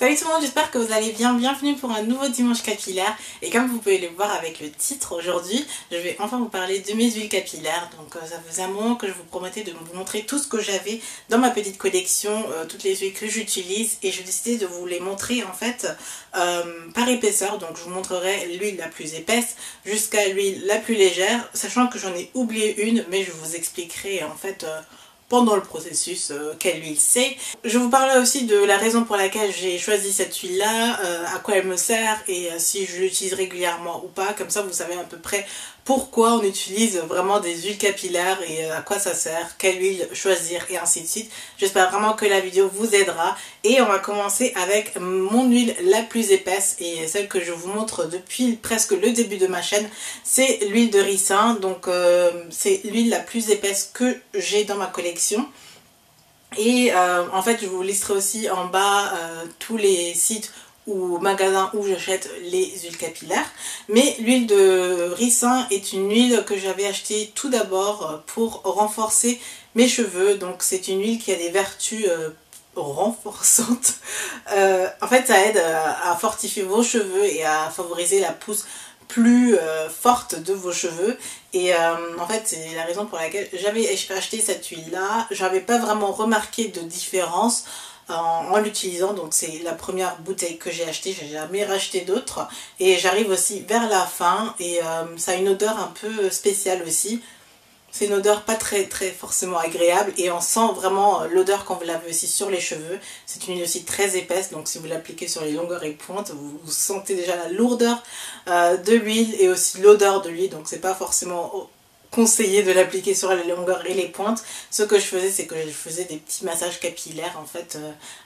Salut tout le monde, j'espère que vous allez bien. Bienvenue pour un nouveau dimanche capillaire. Et comme vous pouvez le voir avec le titre, aujourd'hui, je vais enfin vous parler de mes huiles capillaires. Donc ça faisait un moment que je vous promettais de vous montrer tout ce que j'avais dans ma petite collection, toutes les huiles que j'utilise. Et je décidé de vous les montrer en fait par épaisseur. Donc je vous montrerai l'huile la plus épaisse jusqu'à l'huile la plus légère. Sachant que j'en ai oublié une, mais je vous expliquerai en fait... pendant le processus quelle huile c'est. Je vous parlerai aussi de la raison pour laquelle j'ai choisi cette huile là, à quoi elle me sert et si je l'utilise régulièrement ou pas, comme ça vous savez à peu près pourquoi on utilise vraiment des huiles capillaires et à quoi ça sert, quelle huile choisir et ainsi de suite. J'espère vraiment que la vidéo vous aidera et on va commencer avec mon huile la plus épaisse et celle que je vous montre depuis presque le début de ma chaîne, c'est l'huile de ricin. Donc c'est l'huile la plus épaisse que j'ai dans ma collection. Et en fait je vous listerai aussi en bas tous les sites ou magasins où j'achète les huiles capillaires. Mais l'huile de ricin est une huile que j'avais achetée tout d'abord pour renforcer mes cheveux. Donc c'est une huile qui a des vertus renforçantes. En fait ça aide à fortifier vos cheveux et à favoriser la pousse plus forte de vos cheveux. Et en fait c'est la raison pour laquelle j'avais acheté cette huile là. J'avais pas vraiment remarqué de différence en l'utilisant, donc c'est la première bouteille que j'ai achetée, j'ai jamais racheté d'autres. Et j'arrive aussi vers la fin et ça a une odeur un peu spéciale aussi. C'est une odeur pas très forcément agréable et on sent vraiment l'odeur quand vous l'avez aussi sur les cheveux. C'est une huile aussi très épaisse, donc si vous l'appliquez sur les longueurs et pointes, vous sentez déjà la lourdeur de l'huile et aussi l'odeur de l'huile, donc c'est pas forcément conseillé de l'appliquer sur les longueurs et les pointes. Ce que je faisais, c'est que je faisais des petits massages capillaires en fait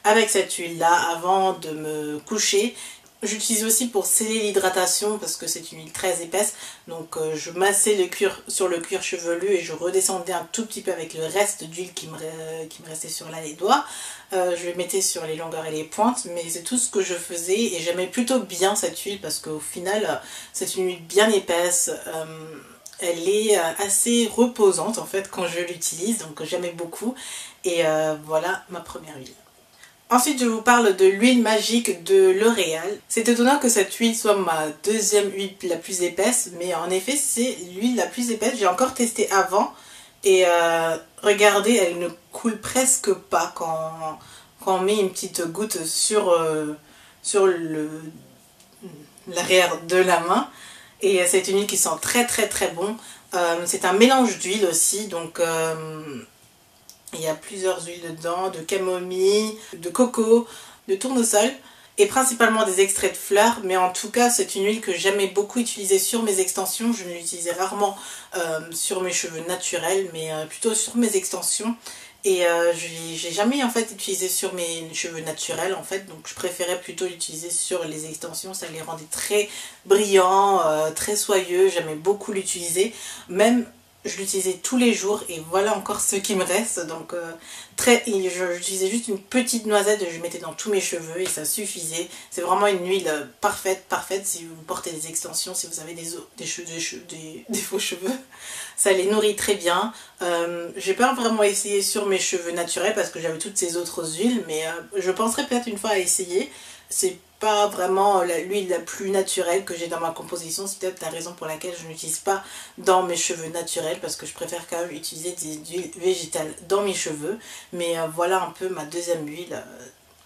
avec cette huile là avant de me coucher. J'utilise aussi pour sceller l'hydratation parce que c'est une huile très épaisse, donc je massais le cuir sur le cuir chevelu et je redescendais un tout petit peu avec le reste d'huile qui me restait sur là les doigts. Je le mettais sur les longueurs et les pointes, mais c'est tout ce que je faisais et j'aimais plutôt bien cette huile parce qu'au final c'est une huile bien épaisse. Elle est assez reposante en fait quand je l'utilise, donc j'aimais beaucoup. Et voilà ma première huile. Ensuite je vous parle de l'huile magique de L'Oréal. C'est étonnant que cette huile soit ma deuxième huile la plus épaisse, mais en effet c'est l'huile la plus épaisse. J'ai encore testé avant et regardez, elle ne coule presque pas quand on met une petite goutte sur l'arrière de la main. Et c'est une huile qui sent très bon. C'est un mélange d'huile aussi, donc il y a plusieurs huiles dedans, de camomille, de coco, de tournesol et principalement des extraits de fleurs. Mais en tout cas c'est une huile que j'aimais beaucoup utiliser sur mes extensions. Je ne l'utilisais rarement sur mes cheveux naturels, mais plutôt sur mes extensions. Et j'ai jamais en fait utilisé sur mes cheveux naturels en fait, donc je préférais plutôt l'utiliser sur les extensions. Ça les rendait très brillants, très soyeux. J'aimais beaucoup l'utiliser, même je l'utilisais tous les jours et voilà encore ce qui me reste. Donc j'utilisais juste une petite noisette et je mettais dans tous mes cheveux et ça suffisait. C'est vraiment une huile parfaite si vous portez des extensions, si vous avez des faux cheveux. Ça les nourrit très bien. J'ai pas vraiment essayé sur mes cheveux naturels parce que j'avais toutes ces autres huiles, mais je penserai peut-être une fois à essayer. C'est pas vraiment l'huile la plus naturelle que j'ai dans ma composition. C'est peut-être la raison pour laquelle je n'utilise pas dans mes cheveux naturels, parce que je préfère quand même utiliser des huiles végétales dans mes cheveux. Mais voilà un peu ma deuxième huile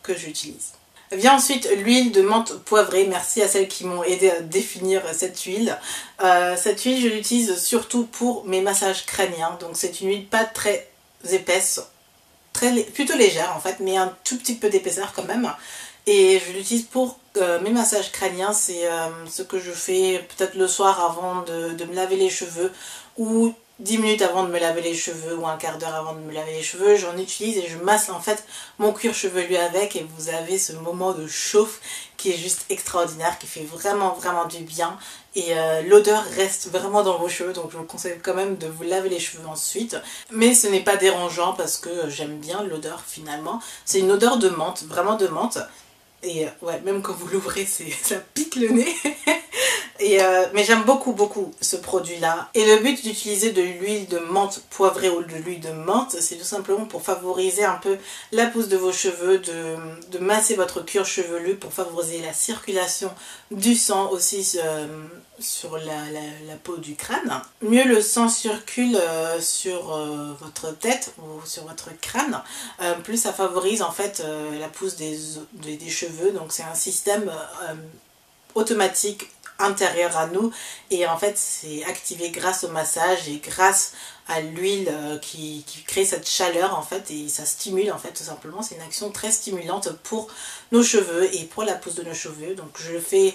que j'utilise. Vient ensuite l'huile de menthe poivrée. Merci à celles qui m'ont aidé à définir cette huile. Cette huile je l'utilise surtout pour mes massages crâniens. Donc c'est une huile pas très épaisse, plutôt légère en fait, mais un tout petit peu d'épaisseur quand même. Et je l'utilise pour mes massages crâniens. C'est ce que je fais peut-être le soir avant de me laver les cheveux, ou 10 minutes avant de me laver les cheveux, ou un quart d'heure avant de me laver les cheveux. J'en utilise et je masse en fait mon cuir chevelu avec, et vous avez ce moment de chauffe qui est juste extraordinaire, qui fait vraiment du bien. Et l'odeur reste vraiment dans vos cheveux, donc je vous conseille quand même de vous laver les cheveux ensuite. Mais ce n'est pas dérangeant parce que j'aime bien l'odeur finalement. C'est une odeur de menthe, vraiment de menthe. Et ouais, même quand vous l'ouvrez, ça pique le nez. Mais j'aime beaucoup ce produit-là. Et le but d'utiliser de l'huile de menthe poivrée ou de l'huile de menthe, c'est tout simplement pour favoriser un peu la pousse de vos cheveux, de masser votre cuir chevelu pour favoriser la circulation du sang aussi sur la peau du crâne. Mieux le sang circule sur votre tête ou sur votre crâne, plus ça favorise en fait la pousse des cheveux. Donc c'est un système automatique intérieur à nous, et en fait c'est activé grâce au massage et grâce à l'huile qui crée cette chaleur en fait, et ça stimule en fait tout simplement. C'est une action très stimulante pour nos cheveux et pour la pousse de nos cheveux. Donc je le fais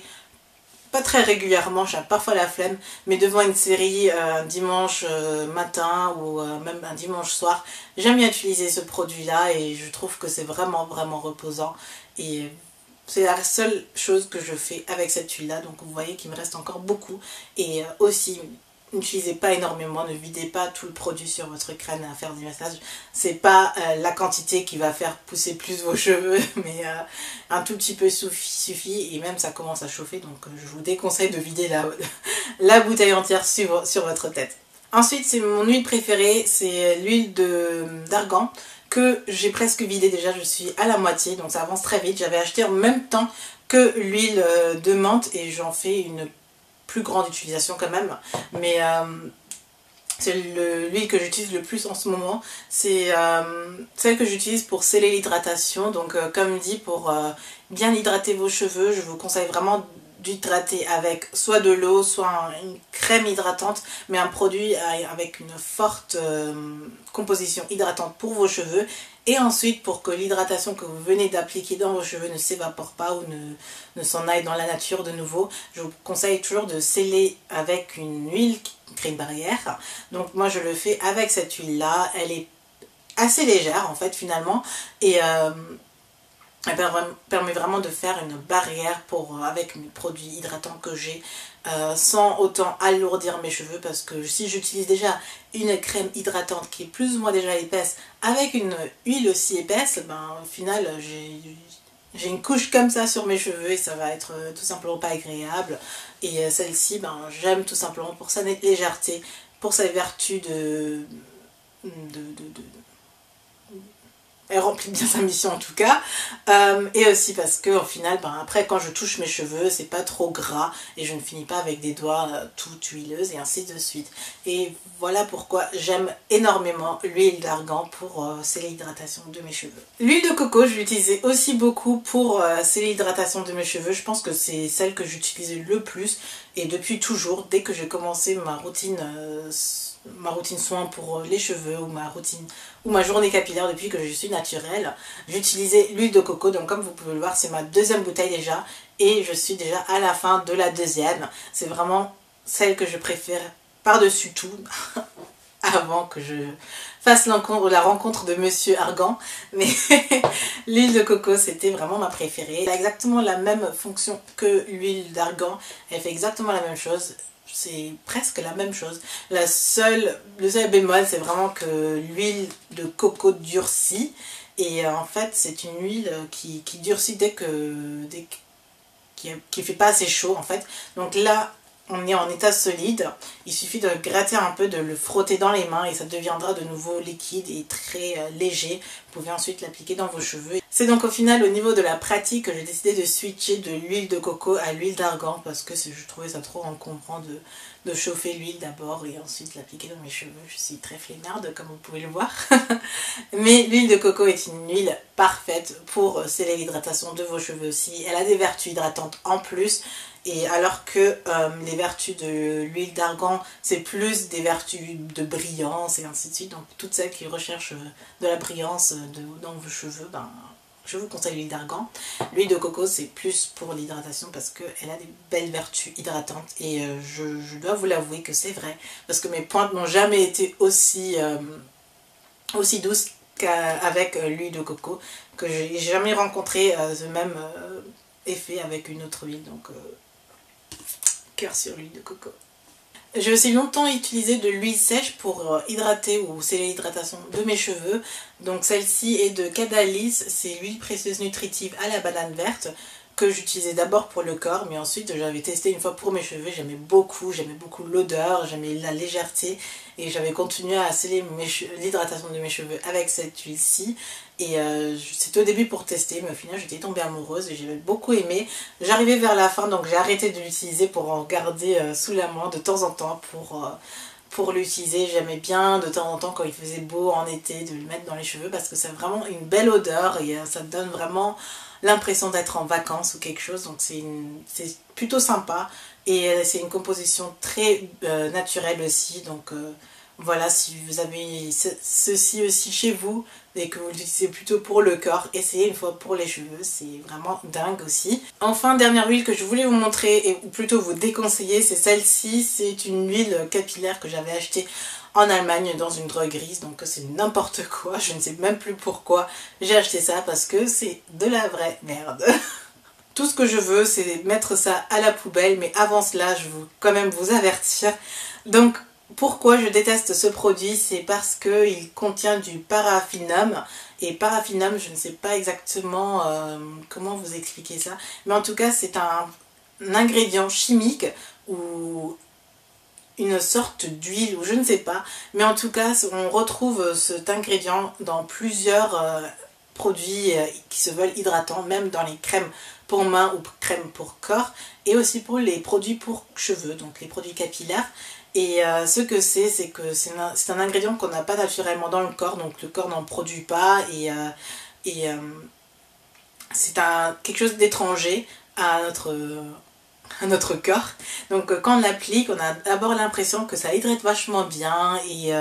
pas très régulièrement, j'ai parfois la flemme, mais devant une série un dimanche matin ou même un dimanche soir, j'aime bien utiliser ce produit là et je trouve que c'est vraiment reposant. Et c'est la seule chose que je fais avec cette huile là, donc vous voyez qu'il me reste encore beaucoup. Et aussi, n'utilisez pas énormément, ne videz pas tout le produit sur votre crâne à faire du massage. C'est pas la quantité qui va faire pousser plus vos cheveux, mais un tout petit peu suffit, et même ça commence à chauffer, donc je vous déconseille de vider la bouteille entière sur votre tête. Ensuite, c'est mon huile préférée, c'est l'huile d'argan, que j'ai presque vidé déjà, je suis à la moitié, donc ça avance très vite. J'avais acheté en même temps que l'huile de menthe et j'en fais une plus grande utilisation quand même, mais c'est l'huile que j'utilise le plus en ce moment. C'est celle que j'utilise pour sceller l'hydratation, donc comme dit, pour bien hydrater vos cheveux, je vous conseille vraiment d'hydrater avec soit de l'eau, soit une crème hydratante, mais un produit avec une forte composition hydratante pour vos cheveux. Et ensuite, pour que l'hydratation que vous venez d'appliquer dans vos cheveux ne s'évapore pas ou ne s'en aille dans la nature de nouveau, je vous conseille toujours de sceller avec une huile qui crée une barrière. Donc moi je le fais avec cette huile là, elle est assez légère en fait finalement, et elle permet vraiment de faire une barrière avec mes produits hydratants que j'ai, sans autant alourdir mes cheveux, parce que si j'utilise déjà une crème hydratante qui est plus ou moins déjà épaisse avec une huile aussi épaisse, ben, au final j'ai une couche comme ça sur mes cheveux et ça va être tout simplement pas agréable. Et celle-ci, ben, j'aime tout simplement pour sa légèreté, pour sa vertu elle remplit bien sa mission en tout cas, et aussi parce que au final, ben, après quand je touche mes cheveux, c'est pas trop gras et je ne finis pas avec des doigts toutes huileuses et ainsi de suite. Et voilà pourquoi j'aime énormément l'huile d'argan pour sceller l'hydratation de mes cheveux. L'huile de coco, je l'utilisais aussi beaucoup pour sceller l'hydratation de mes cheveux. Je pense que c'est celle que j'utilisais le plus, et depuis toujours, dès que j'ai commencé ma routine soin pour les cheveux, ou ma journée capillaire, depuis que je suis naturelle, j'utilisais l'huile de coco. Donc comme vous pouvez le voir, c'est ma deuxième bouteille déjà, et je suis déjà à la fin de la deuxième. C'est vraiment celle que je préfère par-dessus tout avant que je fasse la rencontre de Monsieur Argan, mais l'huile de coco c'était vraiment ma préférée. Elle a exactement la même fonction que l'huile d'argan, elle fait exactement la même chose. C'est presque la même chose. Le seul bémol, c'est vraiment que l'huile de coco durcit. Et en fait, c'est une huile qui durcit qui ne fait pas assez chaud en fait. Donc là, on est en état solide. Il suffit de gratter un peu, de le frotter dans les mains et ça deviendra de nouveau liquide et très léger. Vous pouvez ensuite l'appliquer dans vos cheveux. C'est donc au final, au niveau de la pratique, que j'ai décidé de switcher de l'huile de coco à l'huile d'argan, parce que je trouvais ça trop encombrant de chauffer l'huile d'abord et ensuite l'appliquer dans mes cheveux. Je suis très flemmarde comme vous pouvez le voir. Mais l'huile de coco est une huile parfaite pour sceller l'hydratation de vos cheveux aussi. Elle a des vertus hydratantes en plus. Et alors que les vertus de l'huile d'argan, c'est plus des vertus de brillance et ainsi de suite. Donc toutes celles qui recherchent de la brillance dans vos cheveux, ben, je vous conseille l'huile d'argan. L'huile de coco, c'est plus pour l'hydratation parce qu'elle a des belles vertus hydratantes. Et je dois vous l'avouer que c'est vrai. Parce que mes pointes n'ont jamais été aussi douces qu'avec l'huile de coco. Que j'ai jamais rencontré ce même effet avec une autre huile. Donc cœur sur l'huile de coco. J'ai aussi longtemps utilisé de l'huile sèche pour hydrater ou sceller l'hydratation de mes cheveux. Donc celle-ci est de Cadalis, c'est l'huile précieuse nutritive à la banane verte que j'utilisais d'abord pour le corps, mais ensuite j'avais testé une fois pour mes cheveux, j'aimais beaucoup l'odeur, j'aimais la légèreté et j'avais continué à sceller l'hydratation de mes cheveux avec cette huile-ci. Et c'était au début pour tester, mais au final j'étais tombée amoureuse et j'avais beaucoup aimé. J'arrivais vers la fin, donc j'ai arrêté de l'utiliser pour en garder sous la main de temps en temps pour l'utiliser. J'aimais bien de temps en temps quand il faisait beau en été de le mettre dans les cheveux parce que c'est vraiment une belle odeur et ça donne vraiment l'impression d'être en vacances ou quelque chose, donc c'est plutôt sympa et c'est une composition très naturelle aussi, donc voilà, si vous avez ceci aussi chez vous et que vous l'utilisez plutôt pour le corps, essayez une fois pour les cheveux, c'est vraiment dingue aussi. Enfin, dernière huile que je voulais vous montrer, ou plutôt vous déconseiller, c'est celle-ci. C'est une huile capillaire que j'avais achetée en Allemagne dans une droguerie, donc c'est n'importe quoi, je ne sais même plus pourquoi j'ai acheté ça parce que c'est de la vraie merde. Tout ce que je veux, c'est mettre ça à la poubelle, mais avant cela, je veux quand même vous avertir. Donc, pourquoi je déteste ce produit? C'est parce qu'il contient du paraffinum. Et paraffinum, je ne sais pas exactement comment vous expliquer ça. Mais en tout cas, c'est un ingrédient chimique ou une sorte d'huile ou je ne sais pas. Mais en tout cas, on retrouve cet ingrédient dans plusieurs produits qui se veulent hydratants, même dans les crèmes pour mains ou crèmes pour corps. Et aussi pour les produits pour cheveux, donc les produits capillaires. Et ce que c'est que c'est un ingrédient qu'on n'a pas naturellement dans le corps, donc le corps n'en produit pas et c'est quelque chose d'étranger à notre corps. Donc quand on l'applique, on a d'abord l'impression que ça hydrate vachement bien et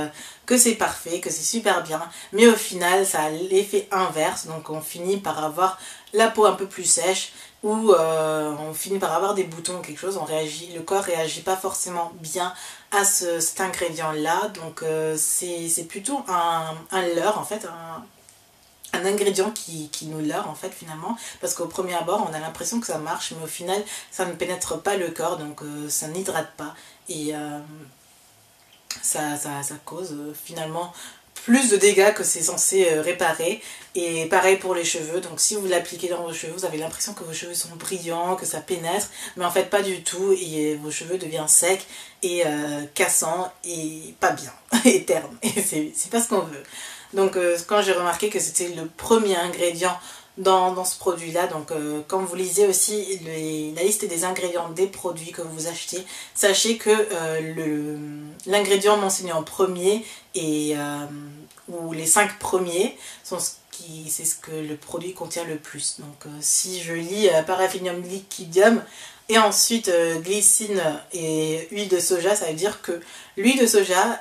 que c'est parfait, que c'est super bien. Mais au final, ça a l'effet inverse, donc on finit par avoir la peau un peu plus sèche ou on finit par avoir des boutons ou quelque chose, le corps réagit pas forcément bien à cet ingrédient là, donc c'est plutôt un leurre en fait, un ingrédient qui nous leurre en fait finalement, parce qu'au premier abord on a l'impression que ça marche, mais au final ça ne pénètre pas le corps, donc ça n'hydrate pas et ça cause finalement plus de dégâts que c'est censé réparer. Et pareil pour les cheveux, donc si vous l'appliquez dans vos cheveux, vous avez l'impression que vos cheveux sont brillants, que ça pénètre, mais en fait pas du tout, et vos cheveux deviennent secs et cassants et pas bien, et ternes, et c'est pas ce qu'on veut. Donc quand j'ai remarqué que c'était le premier ingrédient dans ce produit là, donc quand vous lisez aussi la liste des ingrédients des produits que vous achetez, sachez que l'ingrédient mentionné en premier et ou les 5 premiers c'est ce que le produit contient le plus. Donc si je lis Paraffinum liquidium et ensuite glycine et huile de soja, ça veut dire que l'huile de soja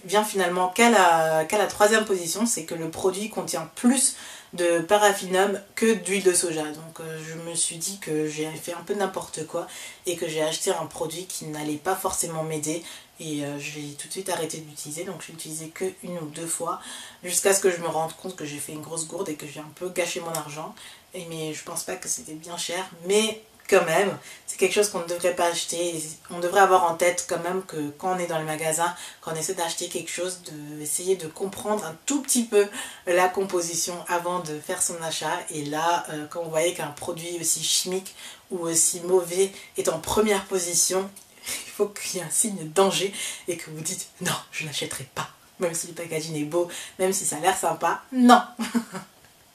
vient finalement qu'à la 3e position, c'est que le produit contient plus de paraffinum que d'huile de soja. Donc je me suis dit que j'ai fait un peu n'importe quoi et que j'ai acheté un produit qui n'allait pas forcément m'aider et je l'ai tout de suite arrêté d'utiliser, donc je l'ai utilisé que 1 ou 2 fois jusqu'à ce que je me rende compte que j'ai fait une grosse gourde et que j'ai un peu gâché mon argent. Mais je pense pas que c'était bien cher, mais quand même, c'est quelque chose qu'on ne devrait pas acheter. On devrait avoir en tête quand même que quand on est dans le magasin, quand on essaie d'acheter quelque chose, d'essayer de comprendre un tout petit peu la composition avant de faire son achat. Et là, quand vous voyez qu'un produit aussi chimique ou aussi mauvais est en première position, il faut qu'il y ait un signe de danger et que vous dites non, je n'achèterai pas. Même si le packaging est beau, même si ça a l'air sympa, non.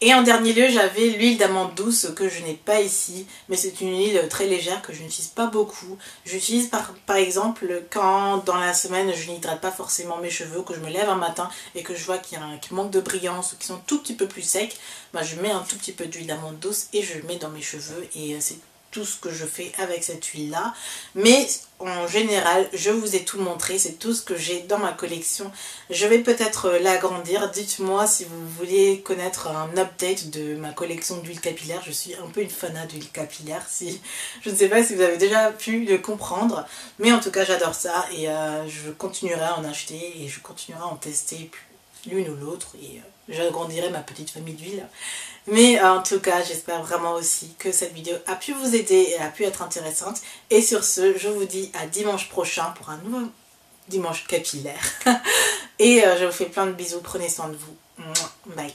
Et en dernier lieu, j'avais l'huile d'amande douce que je n'ai pas ici, mais c'est une huile très légère que je n'utilise pas beaucoup. J'utilise par exemple quand dans la semaine je n'hydrate pas forcément mes cheveux, que je me lève un matin et que je vois qu'il manque de brillance ou qu'ils sont tout petit peu plus secs, bah, je mets un tout petit peu d'huile d'amande douce et je le mets dans mes cheveux et c'est tout ce que je fais avec cette huile là. Mais en général, je vous ai tout montré, c'est tout ce que j'ai dans ma collection. Je vais peut-être l'agrandir. Dites-moi si vous voulez connaître un update de ma collection d'huile capillaire. Je suis un peu une fanat d'huile capillaire, je ne sais pas si vous avez déjà pu le comprendre, mais en tout cas j'adore ça et je continuerai à en acheter et je continuerai à en tester l'une ou l'autre et j'agrandirai ma petite famille d'huile. Mais en tout cas, j'espère vraiment aussi que cette vidéo a pu vous aider et a pu être intéressante. Et sur ce, je vous dis à dimanche prochain pour un nouveau dimanche capillaire. Et je vous fais plein de bisous, prenez soin de vous. Bye.